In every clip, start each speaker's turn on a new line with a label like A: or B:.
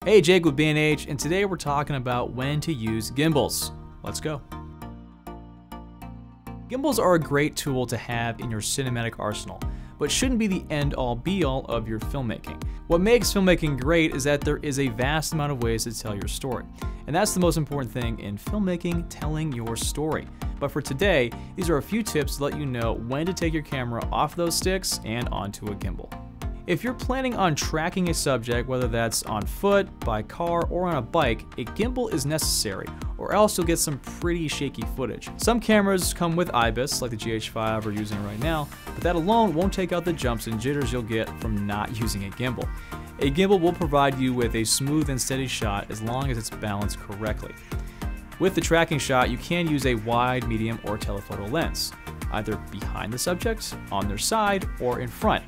A: Hey, Jake with B&H, and today we're talking about when to use gimbals. Let's go. Gimbals are a great tool to have in your cinematic arsenal, but shouldn't be the end-all be-all of your filmmaking. What makes filmmaking great is that there is a vast amount of ways to tell your story. And that's the most important thing in filmmaking, telling your story. But for today, these are a few tips to let you know when to take your camera off those sticks and onto a gimbal. If you're planning on tracking a subject, whether that's on foot, by car, or on a bike, a gimbal is necessary, or else you'll get some pretty shaky footage. Some cameras come with IBIS, like the GH5 we're using right now, but that alone won't take out the jumps and jitters you'll get from not using a gimbal. A gimbal will provide you with a smooth and steady shot as long as it's balanced correctly. With the tracking shot, you can use a wide, medium, or telephoto lens, either behind the subject, on their side, or in front.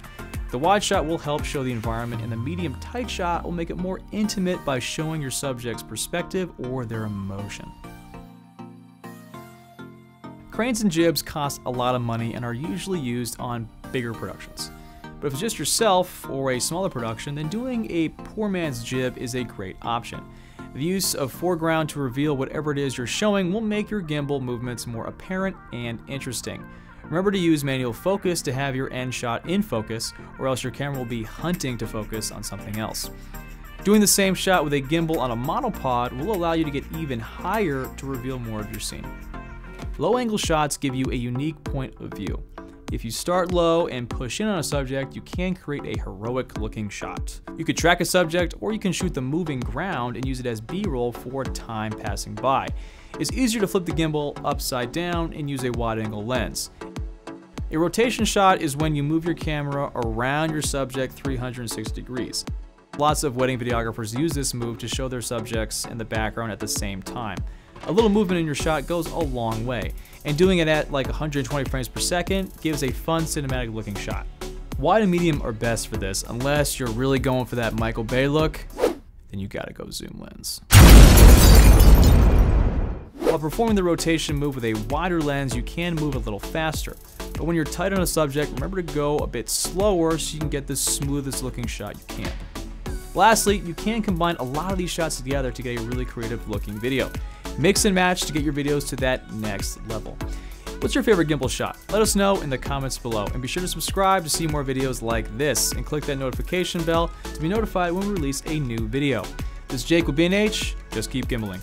A: The wide shot will help show the environment, and the medium tight shot will make it more intimate by showing your subject's perspective or their emotion. Cranes and jibs cost a lot of money and are usually used on bigger productions. But if it's just yourself or a smaller production, then doing a poor man's jib is a great option. The use of foreground to reveal whatever it is you're showing will make your gimbal movements more apparent and interesting. Remember to use manual focus to have your end shot in focus, or else your camera will be hunting to focus on something else. Doing the same shot with a gimbal on a monopod will allow you to get even higher to reveal more of your scene. Low angle shots give you a unique point of view. If you start low and push in on a subject, you can create a heroic looking shot. You could track a subject, or you can shoot the moving ground and use it as B-roll for time passing by. It's easier to flip the gimbal upside down and use a wide angle lens. A rotation shot is when you move your camera around your subject 360 degrees. Lots of wedding videographers use this move to show their subjects in the background at the same time. A little movement in your shot goes a long way, and doing it at like 120 frames per second gives a fun cinematic looking shot. Wide and medium are best for this, unless you're really going for that Michael Bay look, then you gotta go zoom lens. While performing the rotation move with a wider lens, you can move a little faster. But when you're tight on a subject, remember to go a bit slower so you can get the smoothest looking shot you can. Lastly, you can combine a lot of these shots together to get a really creative looking video. Mix and match to get your videos to that next level. What's your favorite gimbal shot? Let us know in the comments below, and be sure to subscribe to see more videos like this, and click that notification bell to be notified when we release a new video. This is Jake with B&H, just keep gimbaling.